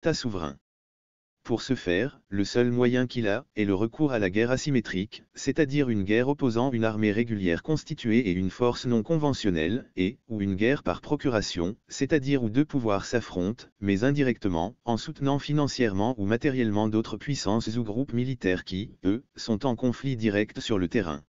État souverain. Pour ce faire, le seul moyen qu'il a, est le recours à la guerre asymétrique, c'est-à-dire une guerre opposant une armée régulière constituée et une force non conventionnelle, ou une guerre par procuration, c'est-à-dire où deux pouvoirs s'affrontent, mais indirectement, en soutenant financièrement ou matériellement d'autres puissances ou groupes militaires qui, eux, sont en conflit direct sur le terrain.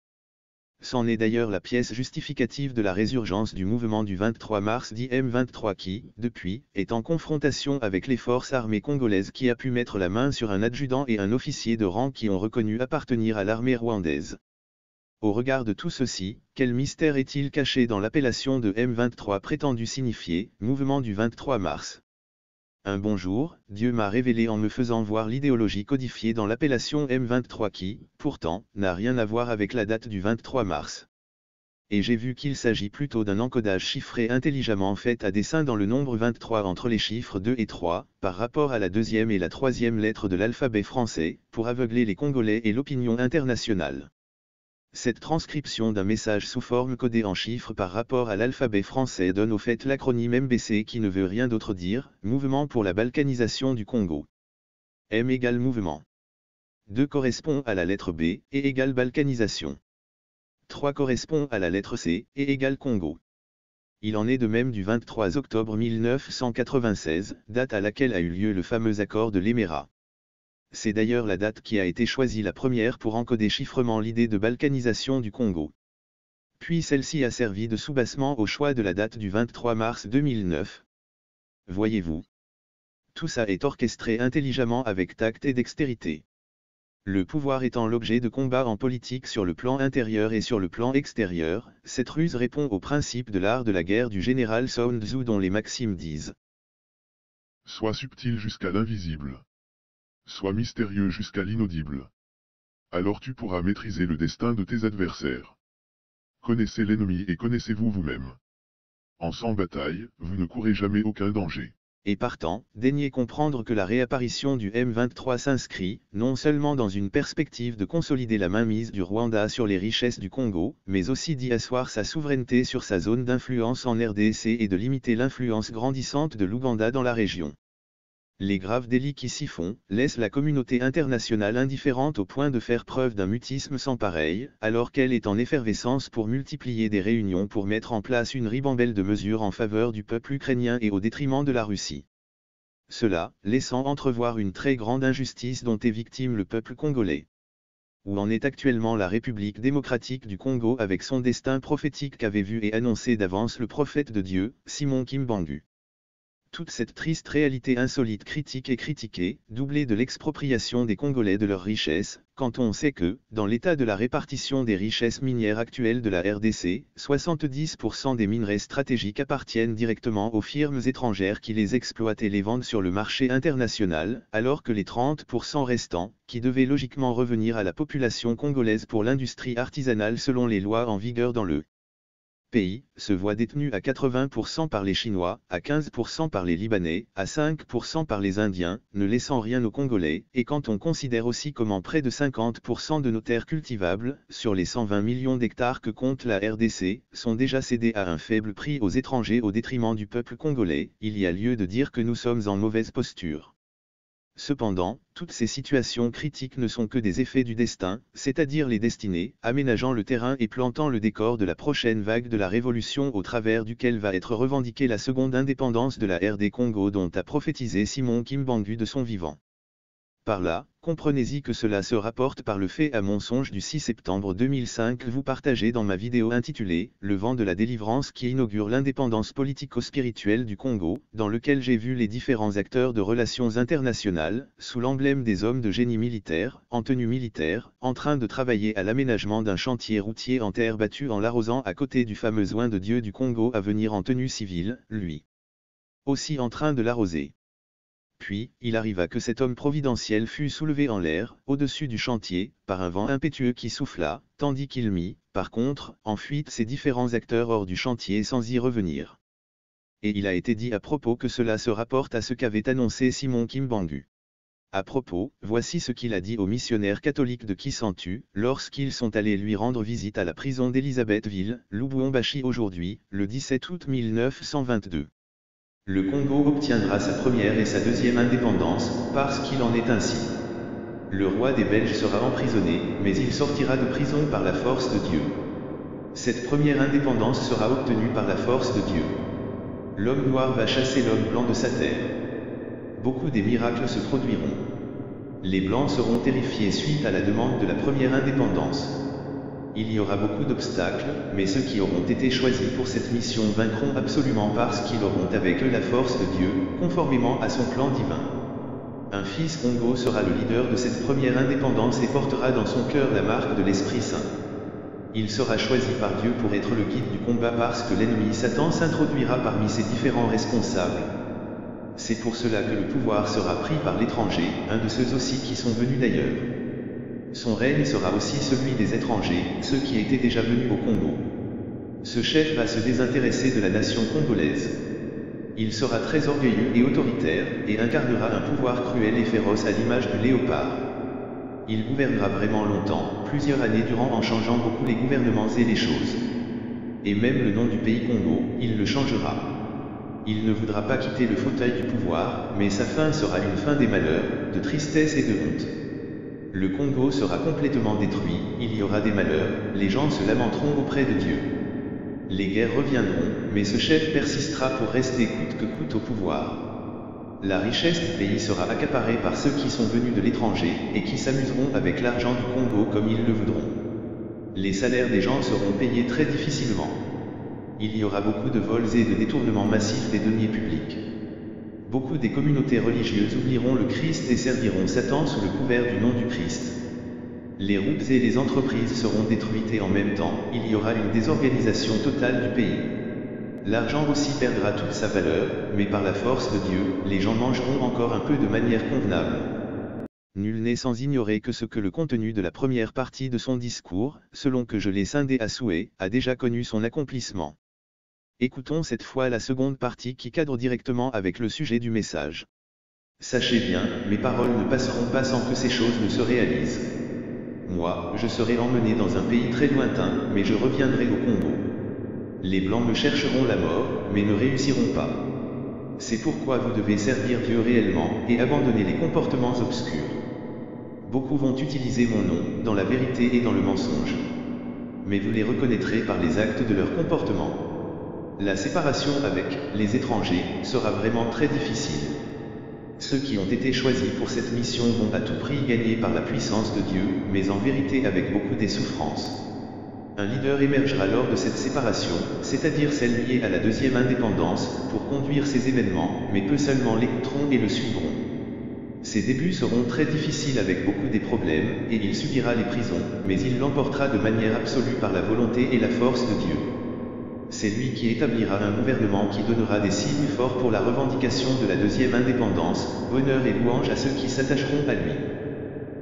C'en est d'ailleurs la pièce justificative de la résurgence du mouvement du 23 mars dit M23 qui, depuis, est en confrontation avec les forces armées congolaises qui a pu mettre la main sur un adjudant et un officier de rang qui ont reconnu appartenir à l'armée rwandaise. Au regard de tout ceci, quel mystère est-il caché dans l'appellation de M23 prétendue signifier « mouvement du 23 mars ». Un bon jour, Dieu m'a révélé en me faisant voir l'idéologie codifiée dans l'appellation M23 qui, pourtant, n'a rien à voir avec la date du 23 mars. Et j'ai vu qu'il s'agit plutôt d'un encodage chiffré intelligemment fait à dessein dans le nombre 23 entre les chiffres 2 et 3, par rapport à la deuxième et la troisième lettre de l'alphabet français, pour aveugler les Congolais et l'opinion internationale. Cette transcription d'un message sous forme codée en chiffres par rapport à l'alphabet français donne au fait l'acronyme MBC qui ne veut rien d'autre dire, Mouvement pour la balkanisation du Congo. M égale mouvement. 2 correspond à la lettre B, et égale balkanisation. 3 correspond à la lettre C, et égale Congo. Il en est de même du 23 octobre 1996, date à laquelle a eu lieu le fameux accord de l'Émérat. C'est d'ailleurs la date qui a été choisie la première pour encoder chiffrement l'idée de balkanisation du Congo. Puis celle-ci a servi de soubassement au choix de la date du 23 mars 2009. Voyez-vous. Tout ça est orchestré intelligemment avec tact et dextérité. Le pouvoir étant l'objet de combats en politique sur le plan intérieur et sur le plan extérieur, cette ruse répond au principe de l'art de la guerre du général Sun Tzu dont les maximes disent « Sois subtil jusqu'à l'invisible. Sois mystérieux jusqu'à l'inaudible. Alors tu pourras maîtriser le destin de tes adversaires. Connaissez l'ennemi et connaissez-vous vous-même. En sans bataille, vous ne courez jamais aucun danger. » Et partant, daignez comprendre que la réapparition du M23 s'inscrit, non seulement dans une perspective de consolider la mainmise du Rwanda sur les richesses du Congo, mais aussi d'y asseoir sa souveraineté sur sa zone d'influence en RDC et de limiter l'influence grandissante de l'Ouganda dans la région. Les graves délits qui s'y font, laissent la communauté internationale indifférente au point de faire preuve d'un mutisme sans pareil, alors qu'elle est en effervescence pour multiplier des réunions pour mettre en place une ribambelle de mesures en faveur du peuple ukrainien et au détriment de la Russie. Cela, laissant entrevoir une très grande injustice dont est victime le peuple congolais. Où en est actuellement la République démocratique du Congo avec son destin prophétique qu'avait vu et annoncé d'avance le prophète de Dieu, Simon Kimbangu. Toute cette triste réalité insolite critique et critiquée, doublée de l'expropriation des Congolais de leurs richesses, quand on sait que, dans l'état de la répartition des richesses minières actuelles de la RDC, 70% des minerais stratégiques appartiennent directement aux firmes étrangères qui les exploitent et les vendent sur le marché international, alors que les 30% restants, qui devaient logiquement revenir à la population congolaise pour l'industrie artisanale selon les lois en vigueur dans le pays, se voit détenu à 80% par les Chinois, à 15% par les Libanais, à 5% par les Indiens, ne laissant rien aux Congolais, et quand on considère aussi comment près de 50% de nos terres cultivables, sur les 120 millions d'hectares que compte la RDC, sont déjà cédées à un faible prix aux étrangers au détriment du peuple congolais, il y a lieu de dire que nous sommes en mauvaise posture. Cependant, toutes ces situations critiques ne sont que des effets du destin, c'est-à-dire les destinées, aménageant le terrain et plantant le décor de la prochaine vague de la révolution au travers duquel va être revendiquée la seconde indépendance de la RD Congo dont a prophétisé Simon Kimbangu de son vivant. Par là, comprenez-y que cela se rapporte par le fait à mon songe du 6 septembre 2005 que vous partagez dans ma vidéo intitulée « Le vent de la délivrance qui inaugure l'indépendance politico-spirituelle du Congo », dans lequel j'ai vu les différents acteurs de relations internationales, sous l'emblème des hommes de génie militaire, en tenue militaire, en train de travailler à l'aménagement d'un chantier routier en terre battue en l'arrosant à côté du fameux oin de Dieu du Congo à venir en tenue civile, lui aussi en train de l'arroser. Puis, il arriva que cet homme providentiel fut soulevé en l'air, au-dessus du chantier, par un vent impétueux qui souffla, tandis qu'il mit, par contre, en fuite ces différents acteurs hors du chantier sans y revenir. Et il a été dit à propos que cela se rapporte à ce qu'avait annoncé Simon Kimbangu. À propos, voici ce qu'il a dit aux missionnaires catholiques de Kisantu, lorsqu'ils sont allés lui rendre visite à la prison d'Elisabethville, Lubumbashi aujourd'hui, le 17 août 1922. Le Congo obtiendra sa première et sa deuxième indépendance, parce qu'il en est ainsi. Le roi des Belges sera emprisonné, mais il sortira de prison par la force de Dieu. Cette première indépendance sera obtenue par la force de Dieu. L'homme noir va chasser l'homme blanc de sa terre. Beaucoup des miracles se produiront. Les blancs seront terrifiés suite à la demande de la première indépendance. Il y aura beaucoup d'obstacles, mais ceux qui auront été choisis pour cette mission vaincront absolument parce qu'ils auront avec eux la force de Dieu, conformément à son plan divin. Un fils Congo sera le leader de cette première indépendance et portera dans son cœur la marque de l'Esprit Saint. Il sera choisi par Dieu pour être le guide du combat parce que l'ennemi Satan s'introduira parmi ses différents responsables. C'est pour cela que le pouvoir sera pris par l'étranger, un de ceux aussi qui sont venus d'ailleurs. Son règne sera aussi celui des étrangers, ceux qui étaient déjà venus au Congo. Ce chef va se désintéresser de la nation congolaise. Il sera très orgueilleux et autoritaire, et incarnera un pouvoir cruel et féroce à l'image du léopard. Il gouvernera vraiment longtemps, plusieurs années durant en changeant beaucoup les gouvernements et les choses. Et même le nom du pays Congo, il le changera. Il ne voudra pas quitter le fauteuil du pouvoir, mais sa fin sera une fin des malheurs, de tristesse et de honte. Le Congo sera complètement détruit, il y aura des malheurs, les gens se lamenteront auprès de Dieu. Les guerres reviendront, mais ce chef persistera pour rester coûte que coûte au pouvoir. La richesse du pays sera accaparée par ceux qui sont venus de l'étranger, et qui s'amuseront avec l'argent du Congo comme ils le voudront. Les salaires des gens seront payés très difficilement. Il y aura beaucoup de vols et de détournements massifs des deniers publics. Beaucoup des communautés religieuses oublieront le Christ et serviront Satan sous le couvert du nom du Christ. Les routes et les entreprises seront détruites et en même temps, il y aura une désorganisation totale du pays. L'argent aussi perdra toute sa valeur, mais par la force de Dieu, les gens mangeront encore un peu de manière convenable. Nul n'est sans ignorer que ce que le contenu de la première partie de son discours, selon que je l'ai scindé à souhait, a déjà connu son accomplissement. Écoutons cette fois la seconde partie qui cadre directement avec le sujet du message. Sachez bien, mes paroles ne passeront pas sans que ces choses ne se réalisent. Moi, je serai emmené dans un pays très lointain, mais je reviendrai au Congo. Les Blancs me chercheront la mort, mais ne réussiront pas. C'est pourquoi vous devez servir Dieu réellement, et abandonner les comportements obscurs. Beaucoup vont utiliser mon nom, dans la vérité et dans le mensonge. Mais vous les reconnaîtrez par les actes de leur comportement. La séparation avec les étrangers sera vraiment très difficile. Ceux qui ont été choisis pour cette mission vont à tout prix gagner par la puissance de Dieu, mais en vérité avec beaucoup des souffrances. Un leader émergera lors de cette séparation, c'est-à-dire celle liée à la deuxième indépendance, pour conduire ces événements, mais peu seulement l'écouteront et le suivront. Ses débuts seront très difficiles avec beaucoup des problèmes, et il subira les prisons, mais il l'emportera de manière absolue par la volonté et la force de Dieu. C'est lui qui établira un gouvernement qui donnera des signes forts pour la revendication de la deuxième indépendance, honneur et louange à ceux qui s'attacheront à lui.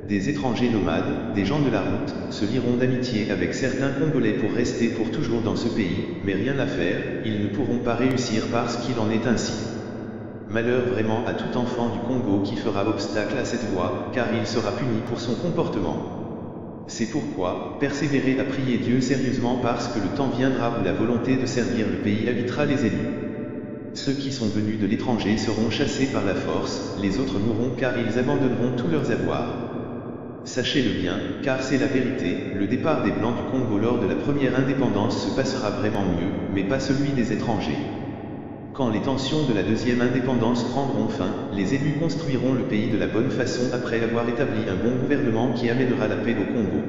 Des étrangers nomades, des gens de la route, se lieront d'amitié avec certains Congolais pour rester pour toujours dans ce pays, mais rien à faire, ils ne pourront pas réussir parce qu'il en est ainsi. Malheur vraiment à tout enfant du Congo qui fera obstacle à cette voie, car il sera puni pour son comportement. C'est pourquoi, persévérez à prier Dieu sérieusement parce que le temps viendra où la volonté de servir le pays habitera les élus. Ceux qui sont venus de l'étranger seront chassés par la force, les autres mourront car ils abandonneront tous leurs avoirs. Sachez-le bien, car c'est la vérité, le départ des Blancs du Congo lors de la première indépendance se passera vraiment mieux, mais pas celui des étrangers. Quand les tensions de la deuxième indépendance prendront fin, les élus construiront le pays de la bonne façon après avoir établi un bon gouvernement qui amènera la paix au Congo.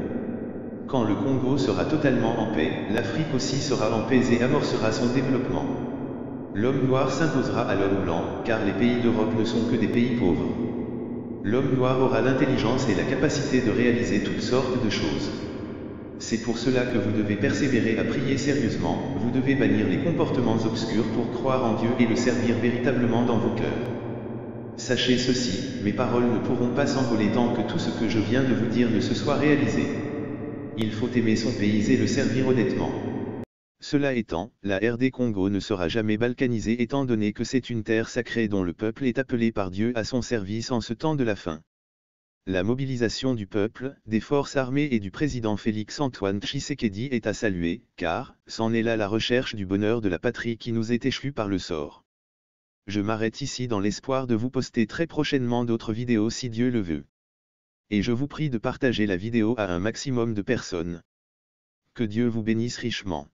Quand le Congo sera totalement en paix, l'Afrique aussi sera en paix et amorcera son développement. L'homme noir s'imposera à l'homme blanc, car les pays d'Europe ne sont que des pays pauvres. L'homme noir aura l'intelligence et la capacité de réaliser toutes sortes de choses. C'est pour cela que vous devez persévérer à prier sérieusement, vous devez bannir les comportements obscurs pour croire en Dieu et le servir véritablement dans vos cœurs. Sachez ceci, mes paroles ne pourront pas s'envoler tant que tout ce que je viens de vous dire ne se soit réalisé. Il faut aimer son pays et le servir honnêtement. Cela étant, la RD Congo ne sera jamais balkanisée étant donné que c'est une terre sacrée dont le peuple est appelé par Dieu à son service en ce temps de la fin. La mobilisation du peuple, des forces armées et du président Félix-Antoine Tshisekedi est à saluer, car, c'en est là la recherche du bonheur de la patrie qui nous est échue par le sort. je m'arrête ici dans l'espoir de vous poster très prochainement d'autres vidéos si Dieu le veut. Et je vous prie de partager la vidéo à un maximum de personnes. Que Dieu vous bénisse richement.